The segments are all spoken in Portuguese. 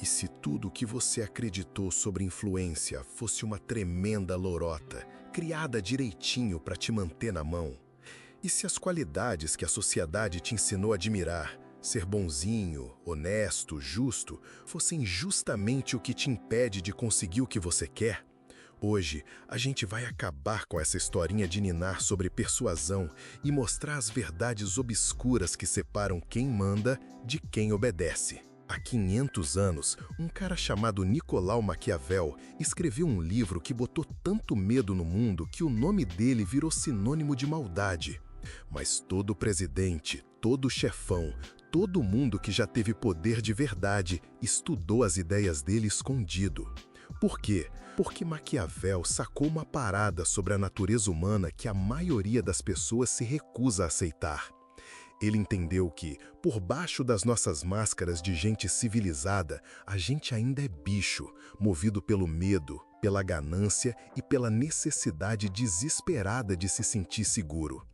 E se tudo o que você acreditou sobre influência fosse uma tremenda lorota, criada direitinho para te manter na mão? E se as qualidades que a sociedade te ensinou a admirar, ser bonzinho, honesto, justo, fossem justamente o que te impede de conseguir o que você quer? Hoje, a gente vai acabar com essa historinha de ninar sobre persuasão e mostrar as verdades obscuras que separam quem manda de quem obedece. Há 500 anos, um cara chamado Nicolau Maquiavel escreveu um livro que botou tanto medo no mundo que o nome dele virou sinônimo de maldade. Mas todo presidente, todo chefão, todo mundo que já teve poder de verdade estudou as ideias dele escondido. Por quê? Porque Maquiavel sacou uma parada sobre a natureza humana que a maioria das pessoas se recusa a aceitar. Ele entendeu que, por baixo das nossas máscaras de gente civilizada, a gente ainda é bicho, movido pelo medo, pela ganância e pela necessidade desesperada de se sentir seguro.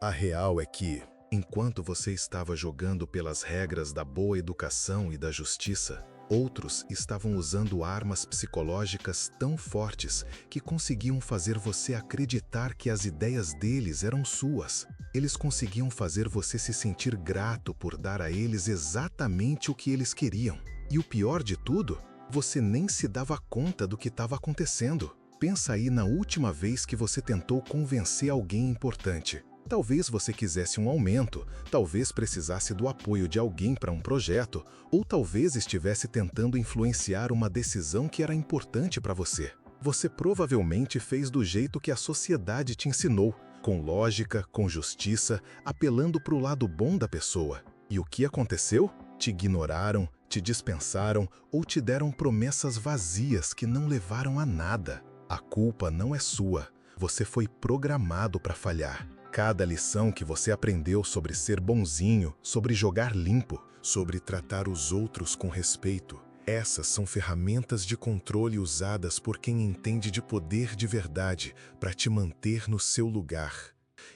A real é que, enquanto você estava jogando pelas regras da boa educação e da justiça, outros estavam usando armas psicológicas tão fortes que conseguiam fazer você acreditar que as ideias deles eram suas. Eles conseguiam fazer você se sentir grato por dar a eles exatamente o que eles queriam. E o pior de tudo, você nem se dava conta do que estava acontecendo. Pensa aí na última vez que você tentou convencer alguém importante. Talvez você quisesse um aumento, talvez precisasse do apoio de alguém para um projeto, ou talvez estivesse tentando influenciar uma decisão que era importante para você. Você provavelmente fez do jeito que a sociedade te ensinou, com lógica, com justiça, apelando para o lado bom da pessoa. E o que aconteceu? Te ignoraram, te dispensaram ou te deram promessas vazias que não levaram a nada. A culpa não é sua. Você foi programado para falhar. Cada lição que você aprendeu sobre ser bonzinho, sobre jogar limpo, sobre tratar os outros com respeito, essas são ferramentas de controle usadas por quem entende de poder de verdade para te manter no seu lugar.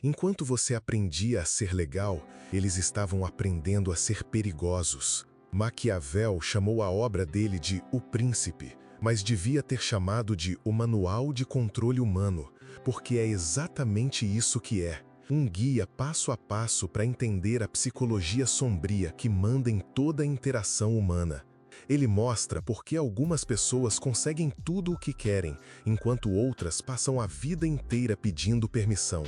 Enquanto você aprendia a ser legal, eles estavam aprendendo a ser perigosos. Maquiavel chamou a obra dele de O Príncipe, mas devia ter chamado de O Manual de Controle Humano, porque é exatamente isso que é. Um guia passo a passo para entender a psicologia sombria que manda em toda a interação humana. Ele mostra por que algumas pessoas conseguem tudo o que querem, enquanto outras passam a vida inteira pedindo permissão.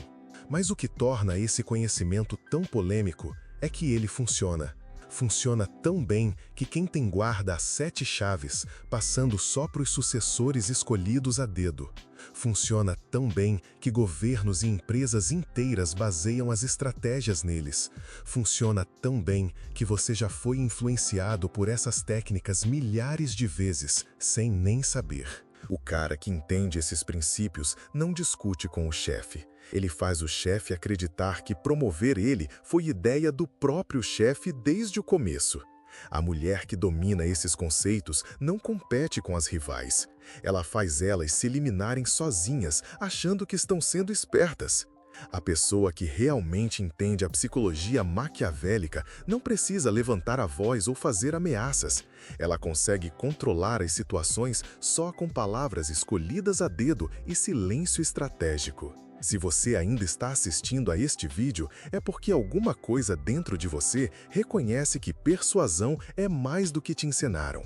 Mas o que torna esse conhecimento tão polêmico é que ele funciona. Funciona tão bem que quem tem guarda as 7 chaves, passando só para os sucessores escolhidos a dedo. Funciona tão bem que governos e empresas inteiras baseiam as estratégias neles. Funciona tão bem que você já foi influenciado por essas técnicas milhares de vezes, sem nem saber. O cara que entende esses princípios não discute com o chefe. Ele faz o chefe acreditar que promover ele foi ideia do próprio chefe desde o começo. A mulher que domina esses conceitos não compete com as rivais. Ela faz elas se eliminarem sozinhas, achando que estão sendo espertas. A pessoa que realmente entende a psicologia maquiavélica não precisa levantar a voz ou fazer ameaças. Ela consegue controlar as situações só com palavras escolhidas a dedo e silêncio estratégico. Se você ainda está assistindo a este vídeo, é porque alguma coisa dentro de você reconhece que persuasão é mais do que te ensinaram.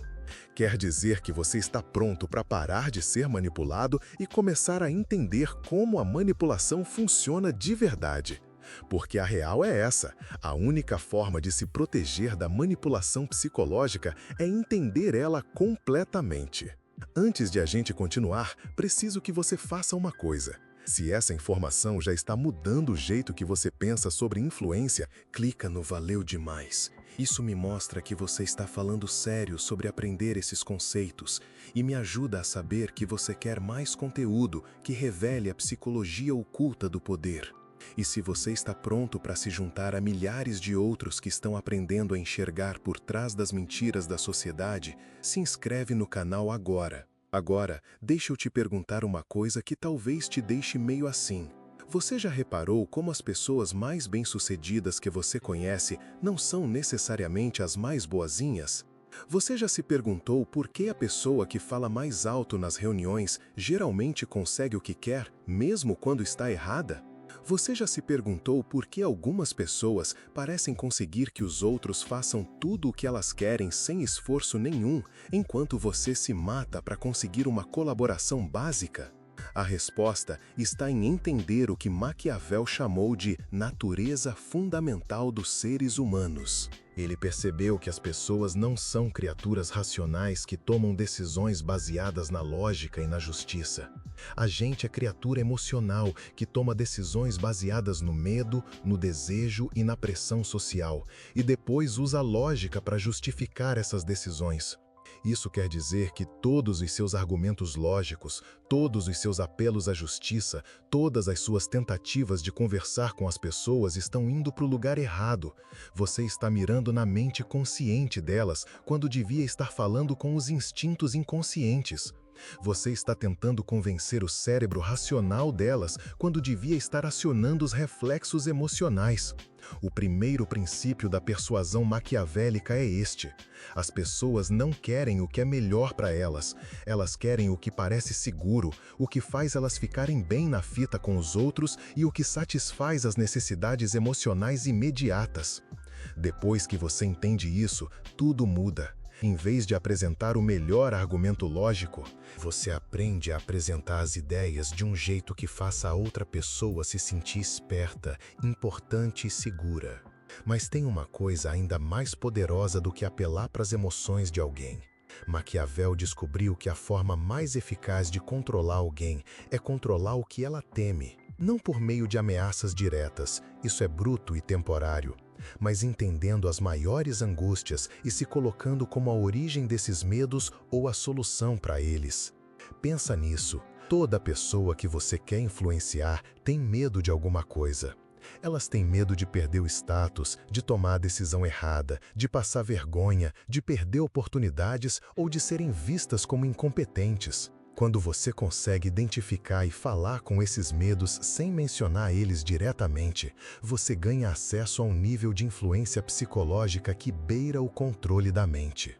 Quer dizer que você está pronto para parar de ser manipulado e começar a entender como a manipulação funciona de verdade. Porque a real é essa: a única forma de se proteger da manipulação psicológica é entender ela completamente. Antes de a gente continuar, preciso que você faça uma coisa. Se essa informação já está mudando o jeito que você pensa sobre influência, clica no Valeu demais. Isso me mostra que você está falando sério sobre aprender esses conceitos e me ajuda a saber que você quer mais conteúdo que revele a psicologia oculta do poder. E se você está pronto para se juntar a milhares de outros que estão aprendendo a enxergar por trás das mentiras da sociedade, se inscreve no canal agora. Agora, deixa eu te perguntar uma coisa que talvez te deixe meio assim. Você já reparou como as pessoas mais bem-sucedidas que você conhece não são necessariamente as mais boazinhas? Você já se perguntou por que a pessoa que fala mais alto nas reuniões geralmente consegue o que quer, mesmo quando está errada? Você já se perguntou por que algumas pessoas parecem conseguir que os outros façam tudo o que elas querem sem esforço nenhum, enquanto você se mata para conseguir uma colaboração básica? A resposta está em entender o que Maquiavel chamou de natureza fundamental dos seres humanos. Ele percebeu que as pessoas não são criaturas racionais que tomam decisões baseadas na lógica e na justiça. A gente é criatura emocional que toma decisões baseadas no medo, no desejo e na pressão social, e depois usa a lógica para justificar essas decisões. Isso quer dizer que todos os seus argumentos lógicos, todos os seus apelos à justiça, todas as suas tentativas de conversar com as pessoas estão indo para o lugar errado. Você está mirando na mente consciente delas, quando devia estar falando com os instintos inconscientes. Você está tentando convencer o cérebro racional delas, quando devia estar acionando os reflexos emocionais. O primeiro princípio da persuasão maquiavélica é este: as pessoas não querem o que é melhor para elas, elas querem o que parece seguro, o que faz elas ficarem bem na fita com os outros e o que satisfaz as necessidades emocionais imediatas. Depois que você entende isso, tudo muda. Em vez de apresentar o melhor argumento lógico, você aprende a apresentar as ideias de um jeito que faça a outra pessoa se sentir esperta, importante e segura. Mas tem uma coisa ainda mais poderosa do que apelar para as emoções de alguém. Maquiavel descobriu que a forma mais eficaz de controlar alguém é controlar o que ela teme. Não por meio de ameaças diretas, isso é bruto e temporário, mas entendendo as maiores angústias e se colocando como a origem desses medos ou a solução para eles. Pensa nisso. Toda pessoa que você quer influenciar tem medo de alguma coisa. Elas têm medo de perder o status, de tomar a decisão errada, de passar vergonha, de perder oportunidades ou de serem vistas como incompetentes. Quando você consegue identificar e falar com esses medos sem mencionar eles diretamente, você ganha acesso a um nível de influência psicológica que beira o controle da mente.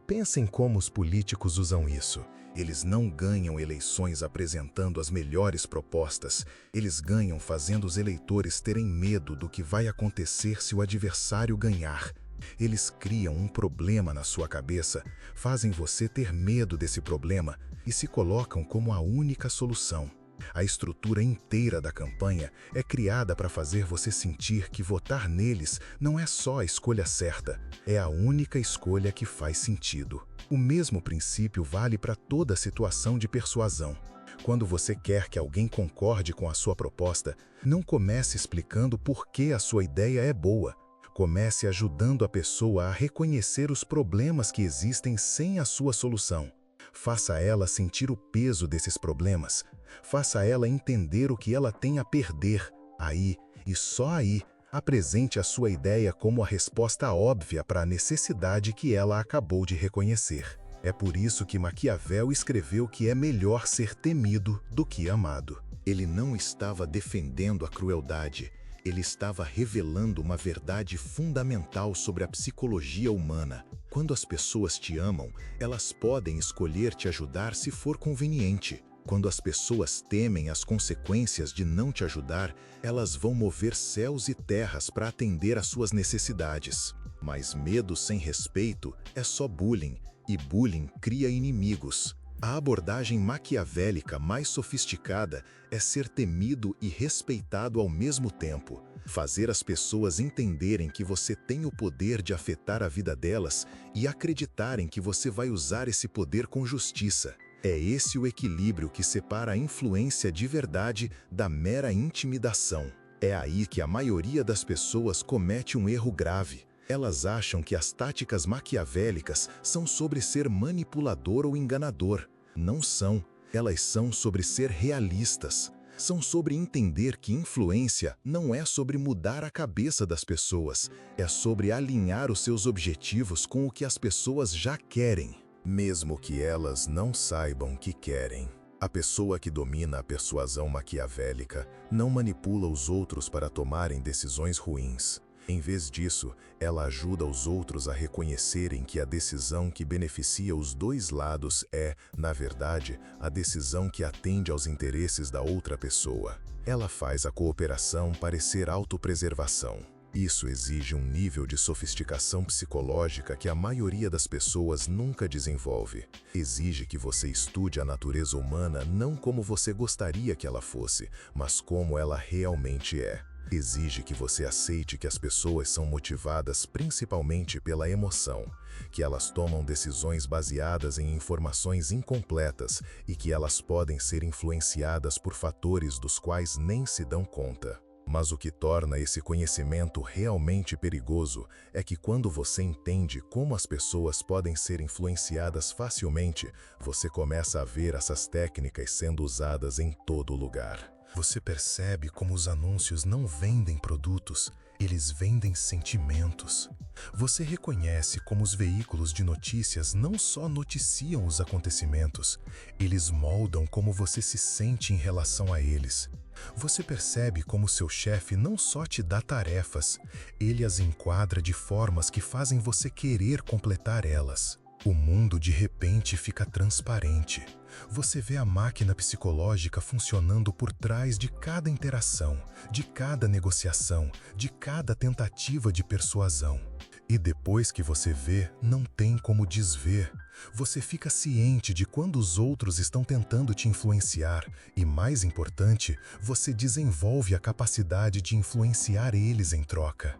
Pensa em como os políticos usam isso. Eles não ganham eleições apresentando as melhores propostas, eles ganham fazendo os eleitores terem medo do que vai acontecer se o adversário ganhar. Eles criam um problema na sua cabeça, fazem você ter medo desse problema e se colocam como a única solução. A estrutura inteira da campanha é criada para fazer você sentir que votar neles não é só a escolha certa, é a única escolha que faz sentido. O mesmo princípio vale para toda situação de persuasão. Quando você quer que alguém concorde com a sua proposta, não comece explicando por que a sua ideia é boa. Comece ajudando a pessoa a reconhecer os problemas que existem sem a sua solução. Faça ela sentir o peso desses problemas. Faça ela entender o que ela tem a perder. Aí, e só aí, apresente a sua ideia como a resposta óbvia para a necessidade que ela acabou de reconhecer. É por isso que Maquiavel escreveu que é melhor ser temido do que amado. Ele não estava defendendo a crueldade. Ele estava revelando uma verdade fundamental sobre a psicologia humana. Quando as pessoas te amam, elas podem escolher te ajudar se for conveniente. Quando as pessoas temem as consequências de não te ajudar, elas vão mover céus e terras para atender às suas necessidades. Mas medo sem respeito é só bullying, e bullying cria inimigos. A abordagem maquiavélica mais sofisticada é ser temido e respeitado ao mesmo tempo. Fazer as pessoas entenderem que você tem o poder de afetar a vida delas e acreditarem que você vai usar esse poder com justiça. É esse o equilíbrio que separa a influência de verdade da mera intimidação. É aí que a maioria das pessoas comete um erro grave. Elas acham que as táticas maquiavélicas são sobre ser manipulador ou enganador. Não são. Elas são sobre ser realistas. São sobre entender que influência não é sobre mudar a cabeça das pessoas. É sobre alinhar os seus objetivos com o que as pessoas já querem, mesmo que elas não saibam que querem. A pessoa que domina a persuasão maquiavélica não manipula os outros para tomarem decisões ruins. Em vez disso, ela ajuda os outros a reconhecerem que a decisão que beneficia os dois lados é, na verdade, a decisão que atende aos interesses da outra pessoa. Ela faz a cooperação parecer autopreservação. Isso exige um nível de sofisticação psicológica que a maioria das pessoas nunca desenvolve. Exige que você estude a natureza humana não como você gostaria que ela fosse, mas como ela realmente é. Exige que você aceite que as pessoas são motivadas principalmente pela emoção, que elas tomam decisões baseadas em informações incompletas e que elas podem ser influenciadas por fatores dos quais nem se dão conta. Mas o que torna esse conhecimento realmente perigoso é que quando você entende como as pessoas podem ser influenciadas facilmente, você começa a ver essas técnicas sendo usadas em todo lugar. Você percebe como os anúncios não vendem produtos, eles vendem sentimentos. Você reconhece como os veículos de notícias não só noticiam os acontecimentos, eles moldam como você se sente em relação a eles. Você percebe como seu chefe não só te dá tarefas, ele as enquadra de formas que fazem você querer completar elas. O mundo de repente fica transparente. Você vê a máquina psicológica funcionando por trás de cada interação, de cada negociação, de cada tentativa de persuasão. E depois que você vê, não tem como desver. Você fica ciente de quando os outros estão tentando te influenciar e, mais importante, você desenvolve a capacidade de influenciar eles em troca.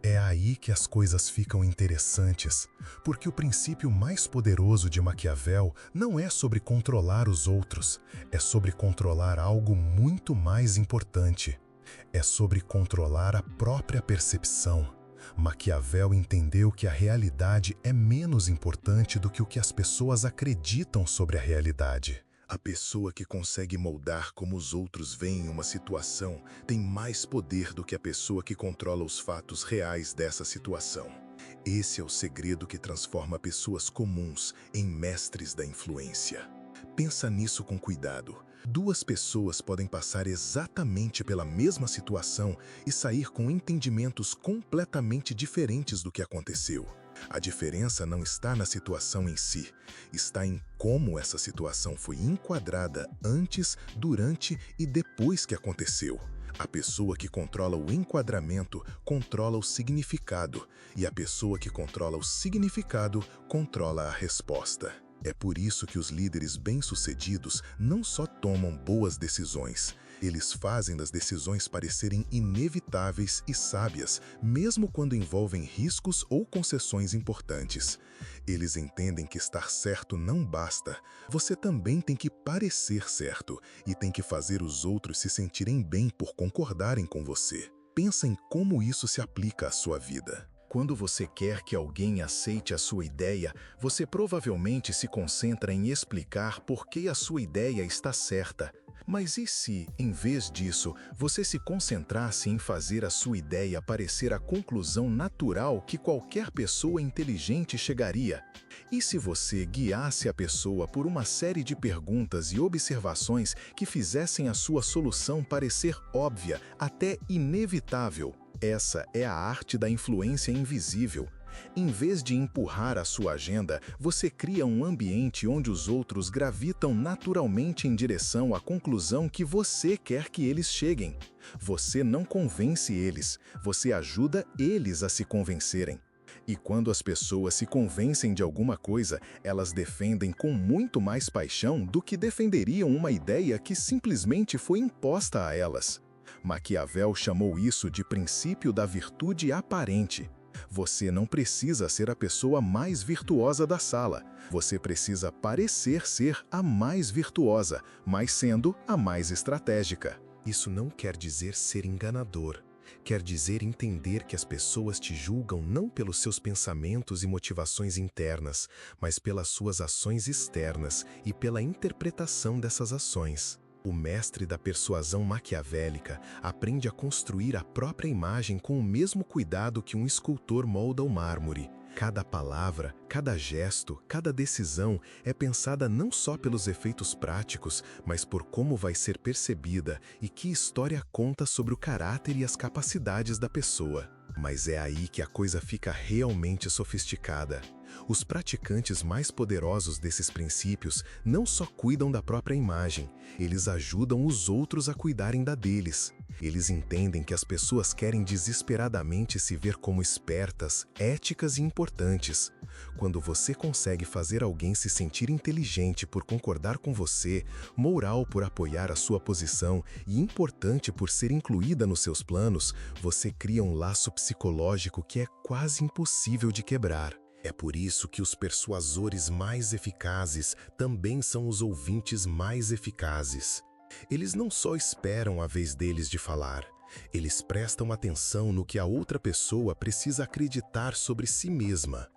É aí que as coisas ficam interessantes, porque o princípio mais poderoso de Maquiavel não é sobre controlar os outros, é sobre controlar algo muito mais importante. É sobre controlar a própria percepção. Maquiavel entendeu que a realidade é menos importante do que o que as pessoas acreditam sobre a realidade. A pessoa que consegue moldar como os outros veem uma situação tem mais poder do que a pessoa que controla os fatos reais dessa situação. Esse é o segredo que transforma pessoas comuns em mestres da influência. Pensa nisso com cuidado. Duas pessoas podem passar exatamente pela mesma situação e sair com entendimentos completamente diferentes do que aconteceu. A diferença não está na situação em si, está em como essa situação foi enquadrada antes, durante e depois que aconteceu. A pessoa que controla o enquadramento controla o significado, e a pessoa que controla o significado controla a resposta. É por isso que os líderes bem-sucedidos não só tomam boas decisões, eles fazem das decisões parecerem inevitáveis e sábias, mesmo quando envolvem riscos ou concessões importantes. Eles entendem que estar certo não basta, você também tem que parecer certo e tem que fazer os outros se sentirem bem por concordarem com você. Pensa em como isso se aplica à sua vida. Quando você quer que alguém aceite a sua ideia, você provavelmente se concentra em explicar por que a sua ideia está certa. Mas e se, em vez disso, você se concentrasse em fazer a sua ideia parecer a conclusão natural que qualquer pessoa inteligente chegaria? E se você guiasse a pessoa por uma série de perguntas e observações que fizessem a sua solução parecer óbvia, até inevitável? Essa é a arte da influência invisível. Em vez de empurrar a sua agenda, você cria um ambiente onde os outros gravitam naturalmente em direção à conclusão que você quer que eles cheguem. Você não convence eles, você ajuda eles a se convencerem. E quando as pessoas se convencem de alguma coisa, elas defendem com muito mais paixão do que defenderiam uma ideia que simplesmente foi imposta a elas. Maquiavel chamou isso de princípio da virtude aparente. Você não precisa ser a pessoa mais virtuosa da sala. Você precisa parecer ser a mais virtuosa, mas sendo a mais estratégica. Isso não quer dizer ser enganador. Quer dizer entender que as pessoas te julgam não pelos seus pensamentos e motivações internas, mas pelas suas ações externas e pela interpretação dessas ações. O mestre da persuasão maquiavélica aprende a construir a própria imagem com o mesmo cuidado que um escultor molda o mármore. Cada palavra, cada gesto, cada decisão é pensada não só pelos efeitos práticos, mas por como vai ser percebida e que história conta sobre o caráter e as capacidades da pessoa. Mas é aí que a coisa fica realmente sofisticada. Os praticantes mais poderosos desses princípios não só cuidam da própria imagem, eles ajudam os outros a cuidarem da deles. Eles entendem que as pessoas querem desesperadamente se ver como espertas, éticas e importantes. Quando você consegue fazer alguém se sentir inteligente por concordar com você, moral por apoiar a sua posição e importante por ser incluída nos seus planos, você cria um laço psicológico que é quase impossível de quebrar. É por isso que os persuasores mais eficazes também são os ouvintes mais eficazes. Eles não só esperam a vez deles de falar, eles prestam atenção no que a outra pessoa precisa acreditar sobre si mesma.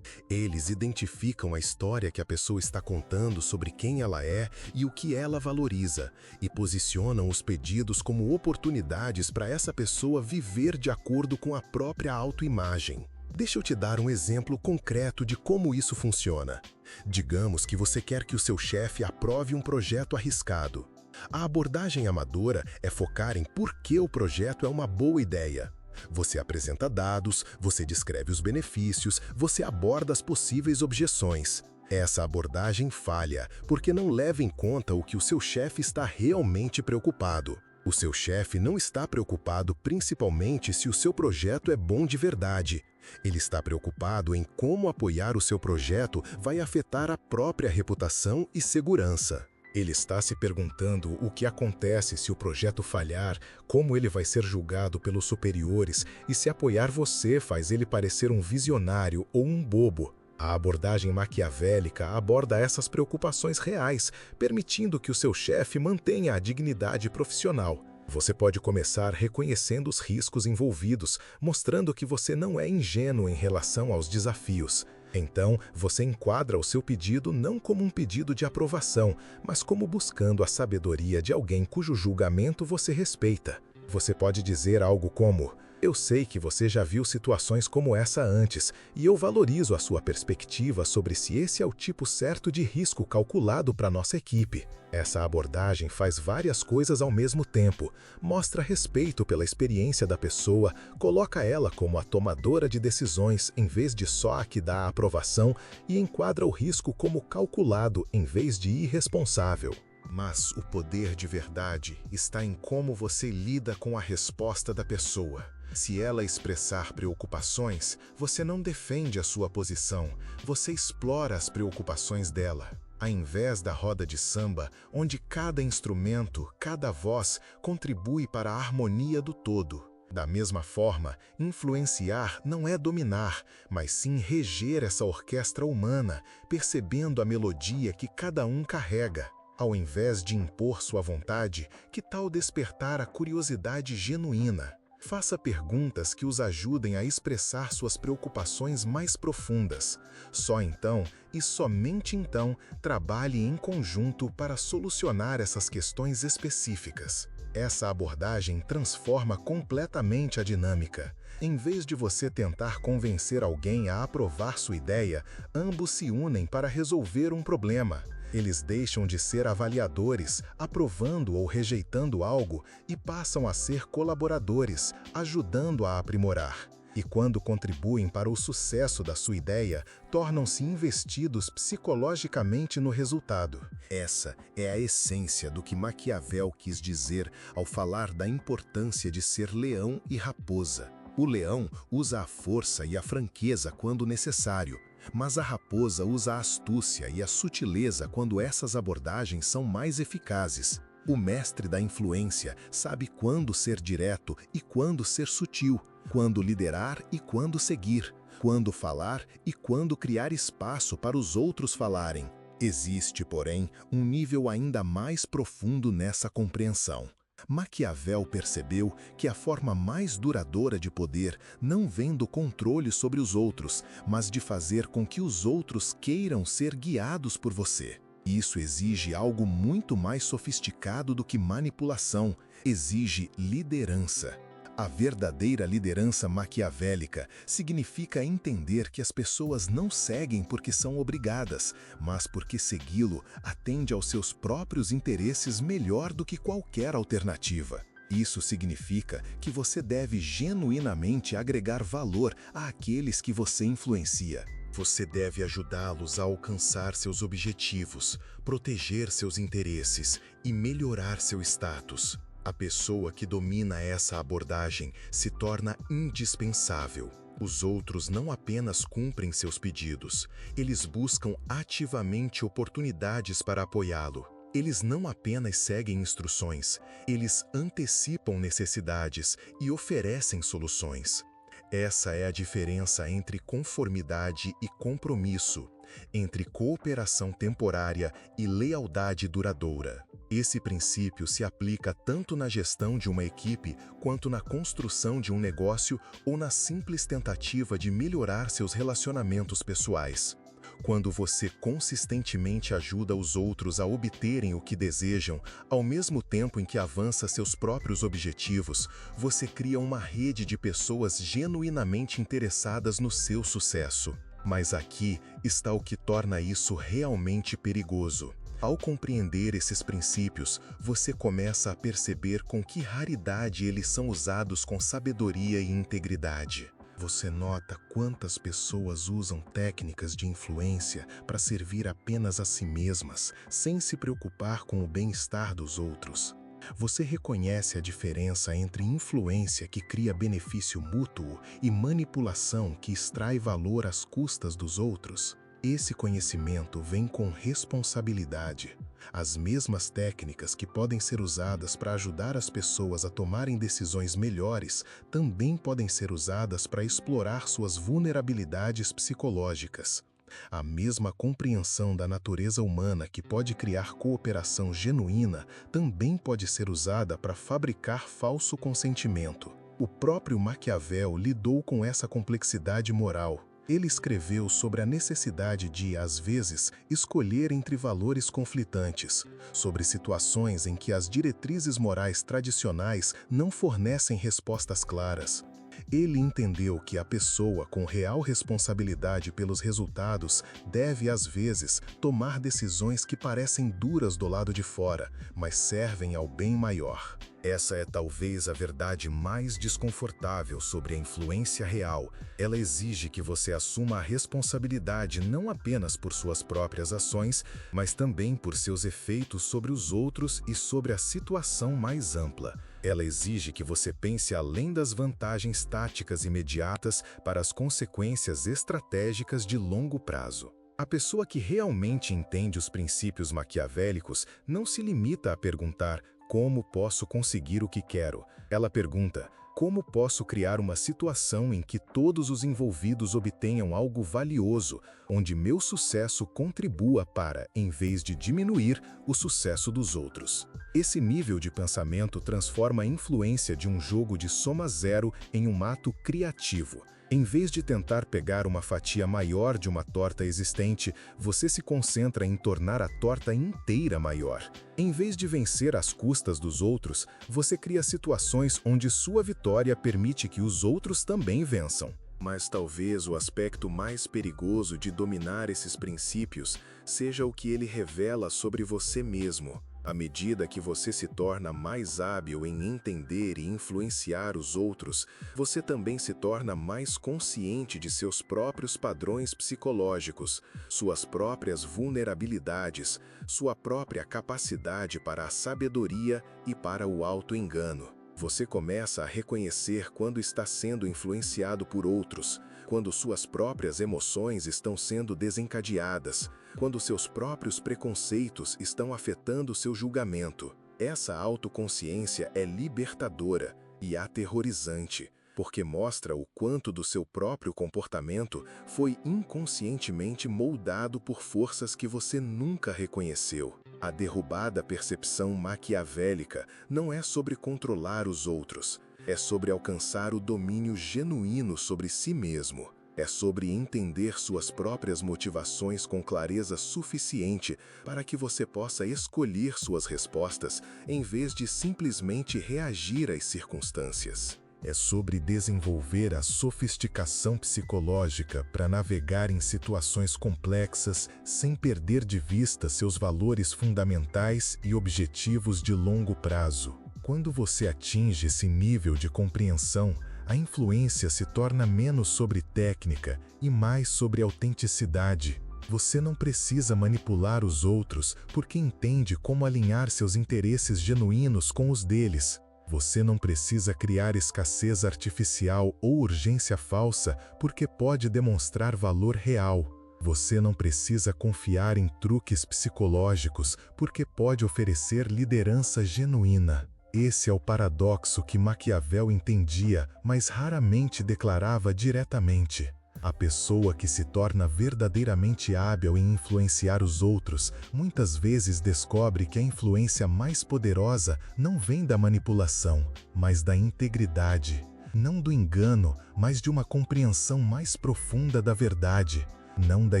Eles identificam a história que a pessoa está contando sobre quem ela é e o que ela valoriza, e posicionam os pedidos como oportunidades para essa pessoa viver de acordo com a própria autoimagem. Deixa eu te dar um exemplo concreto de como isso funciona. Digamos que você quer que o seu chefe aprove um projeto arriscado. A abordagem amadora é focar em por que o projeto é uma boa ideia. Você apresenta dados, você descreve os benefícios, você aborda as possíveis objeções. Essa abordagem falha porque não leva em conta o que o seu chefe está realmente preocupado. O seu chefe não está preocupado principalmente se o seu projeto é bom de verdade. Ele está preocupado em como apoiar o seu projeto vai afetar a própria reputação e segurança. Ele está se perguntando o que acontece se o projeto falhar, como ele vai ser julgado pelos superiores e se apoiar você faz ele parecer um visionário ou um bobo. A abordagem maquiavélica aborda essas preocupações reais, permitindo que o seu chefe mantenha a dignidade profissional. Você pode começar reconhecendo os riscos envolvidos, mostrando que você não é ingênuo em relação aos desafios. Então, você enquadra o seu pedido não como um pedido de aprovação, mas como buscando a sabedoria de alguém cujo julgamento você respeita. Você pode dizer algo como: "Eu sei que você já viu situações como essa antes, e eu valorizo a sua perspectiva sobre se esse é o tipo certo de risco calculado para nossa equipe." Essa abordagem faz várias coisas ao mesmo tempo, mostra respeito pela experiência da pessoa, coloca ela como a tomadora de decisões em vez de só a que dá a aprovação e enquadra o risco como calculado em vez de irresponsável. Mas o poder de verdade está em como você lida com a resposta da pessoa. Se ela expressar preocupações, você não defende a sua posição, você explora as preocupações dela. Ao invés da roda de samba, onde cada instrumento, cada voz contribui para a harmonia do todo. Da mesma forma, influenciar não é dominar, mas sim reger essa orquestra humana, percebendo a melodia que cada um carrega. Ao invés de impor sua vontade, que tal despertar a curiosidade genuína? Faça perguntas que os ajudem a expressar suas preocupações mais profundas. Só então, e somente então, trabalhe em conjunto para solucionar essas questões específicas. Essa abordagem transforma completamente a dinâmica. Em vez de você tentar convencer alguém a aprovar sua ideia, ambos se unem para resolver um problema. Eles deixam de ser avaliadores, aprovando ou rejeitando algo, e passam a ser colaboradores, ajudando a aprimorar. E quando contribuem para o sucesso da sua ideia, tornam-se investidos psicologicamente no resultado. Essa é a essência do que Maquiavel quis dizer ao falar da importância de ser leão e raposa. O leão usa a força e a franqueza quando necessário, mas a raposa usa a astúcia e a sutileza quando essas abordagens são mais eficazes. O mestre da influência sabe quando ser direto e quando ser sutil, quando liderar e quando seguir, quando falar e quando criar espaço para os outros falarem. Existe, porém, um nível ainda mais profundo nessa compreensão. Maquiavel percebeu que a forma mais duradoura de poder não vem do controle sobre os outros, mas de fazer com que os outros queiram ser guiados por você. Isso exige algo muito mais sofisticado do que manipulação, exige liderança. A verdadeira liderança maquiavélica significa entender que as pessoas não seguem porque são obrigadas, mas porque segui-lo atende aos seus próprios interesses melhor do que qualquer alternativa. Isso significa que você deve genuinamente agregar valor àqueles que você influencia. Você deve ajudá-los a alcançar seus objetivos, proteger seus interesses e melhorar seu status. A pessoa que domina essa abordagem se torna indispensável. Os outros não apenas cumprem seus pedidos, eles buscam ativamente oportunidades para apoiá-lo. Eles não apenas seguem instruções, eles antecipam necessidades e oferecem soluções. Essa é a diferença entre conformidade e compromisso, entre cooperação temporária e lealdade duradoura. Esse princípio se aplica tanto na gestão de uma equipe quanto na construção de um negócio ou na simples tentativa de melhorar seus relacionamentos pessoais. Quando você consistentemente ajuda os outros a obterem o que desejam, ao mesmo tempo em que avança seus próprios objetivos, você cria uma rede de pessoas genuinamente interessadas no seu sucesso. Mas aqui está o que torna isso realmente perigoso. Ao compreender esses princípios, você começa a perceber com que raridade eles são usados com sabedoria e integridade. Você nota quantas pessoas usam técnicas de influência para servir apenas a si mesmas, sem se preocupar com o bem-estar dos outros. Você reconhece a diferença entre influência que cria benefício mútuo e manipulação que extrai valor às custas dos outros? Esse conhecimento vem com responsabilidade. As mesmas técnicas que podem ser usadas para ajudar as pessoas a tomarem decisões melhores também podem ser usadas para explorar suas vulnerabilidades psicológicas. A mesma compreensão da natureza humana que pode criar cooperação genuína também pode ser usada para fabricar falso consentimento. O próprio Maquiavel lidou com essa complexidade moral. Ele escreveu sobre a necessidade de, às vezes, escolher entre valores conflitantes, sobre situações em que as diretrizes morais tradicionais não fornecem respostas claras. Ele entendeu que a pessoa com real responsabilidade pelos resultados deve, às vezes, tomar decisões que parecem duras do lado de fora, mas servem ao bem maior. Essa é talvez a verdade mais desconfortável sobre a influência real. Ela exige que você assuma a responsabilidade não apenas por suas próprias ações, mas também por seus efeitos sobre os outros e sobre a situação mais ampla. Ela exige que você pense além das vantagens táticas imediatas para as consequências estratégicas de longo prazo. A pessoa que realmente entende os princípios maquiavélicos não se limita a perguntar como posso conseguir o que quero. Ela pergunta, como posso criar uma situação em que todos os envolvidos obtenham algo valioso, onde meu sucesso contribua para, em vez de diminuir, o sucesso dos outros. Esse nível de pensamento transforma a influência de um jogo de soma zero em um ato criativo. Em vez de tentar pegar uma fatia maior de uma torta existente, você se concentra em tornar a torta inteira maior. Em vez de vencer às custas dos outros, você cria situações onde sua vitória permite que os outros também vençam. Mas talvez o aspecto mais perigoso de dominar esses princípios seja o que ele revela sobre você mesmo. À medida que você se torna mais hábil em entender e influenciar os outros, você também se torna mais consciente de seus próprios padrões psicológicos, suas próprias vulnerabilidades, sua própria capacidade para a sabedoria e para o auto-engano. Você começa a reconhecer quando está sendo influenciado por outros, quando suas próprias emoções estão sendo desencadeadas, quando seus próprios preconceitos estão afetando seu julgamento. Essa autoconsciência é libertadora e aterrorizante, porque mostra o quanto do seu próprio comportamento foi inconscientemente moldado por forças que você nunca reconheceu. A derrubada percepção maquiavélica não é sobre controlar os outros, é sobre alcançar o domínio genuíno sobre si mesmo. É sobre entender suas próprias motivações com clareza suficiente para que você possa escolher suas respostas em vez de simplesmente reagir às circunstâncias. É sobre desenvolver a sofisticação psicológica para navegar em situações complexas sem perder de vista seus valores fundamentais e objetivos de longo prazo. Quando você atinge esse nível de compreensão, a influência se torna menos sobre técnica e mais sobre autenticidade. Você não precisa manipular os outros porque entende como alinhar seus interesses genuínos com os deles. Você não precisa criar escassez artificial ou urgência falsa porque pode demonstrar valor real. Você não precisa confiar em truques psicológicos porque pode oferecer liderança genuína. Esse é o paradoxo que Maquiavel entendia, mas raramente declarava diretamente. A pessoa que se torna verdadeiramente hábil em influenciar os outros, muitas vezes descobre que a influência mais poderosa não vem da manipulação, mas da integridade. Não do engano, mas de uma compreensão mais profunda da verdade. Não da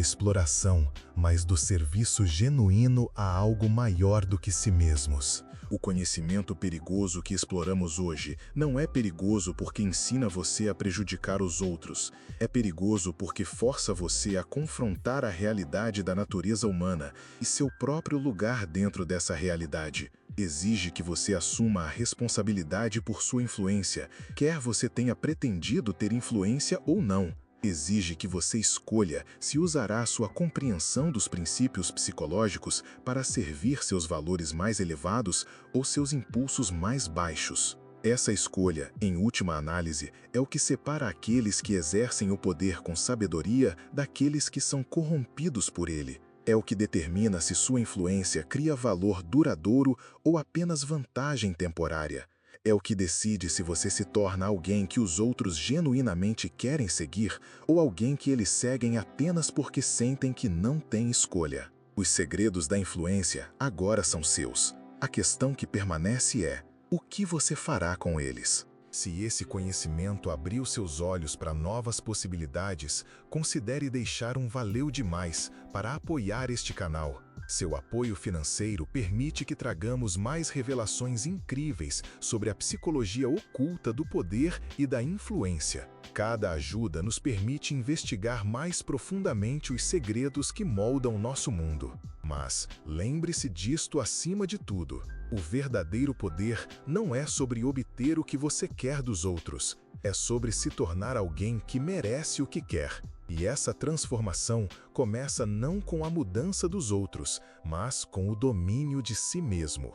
exploração, mas do serviço genuíno a algo maior do que si mesmos. O conhecimento perigoso que exploramos hoje não é perigoso porque ensina você a prejudicar os outros. É perigoso porque força você a confrontar a realidade da natureza humana e seu próprio lugar dentro dessa realidade. Exige que você assuma a responsabilidade por sua influência, quer você tenha pretendido ter influência ou não. Exige que você escolha se usará sua compreensão dos princípios psicológicos para servir seus valores mais elevados ou seus impulsos mais baixos. Essa escolha, em última análise, é o que separa aqueles que exercem o poder com sabedoria daqueles que são corrompidos por ele. É o que determina se sua influência cria valor duradouro ou apenas vantagem temporária. É o que decide se você se torna alguém que os outros genuinamente querem seguir ou alguém que eles seguem apenas porque sentem que não têm escolha. Os segredos da influência agora são seus. A questão que permanece é: o que você fará com eles? Se esse conhecimento abriu seus olhos para novas possibilidades, considere deixar um valeu demais para apoiar este canal. Seu apoio financeiro permite que tragamos mais revelações incríveis sobre a psicologia oculta do poder e da influência. Cada ajuda nos permite investigar mais profundamente os segredos que moldam nosso mundo. Mas lembre-se disto acima de tudo: o verdadeiro poder não é sobre obter o que você quer dos outros, é sobre se tornar alguém que merece o que quer. E essa transformação começa não com a mudança dos outros, mas com o domínio de si mesmo.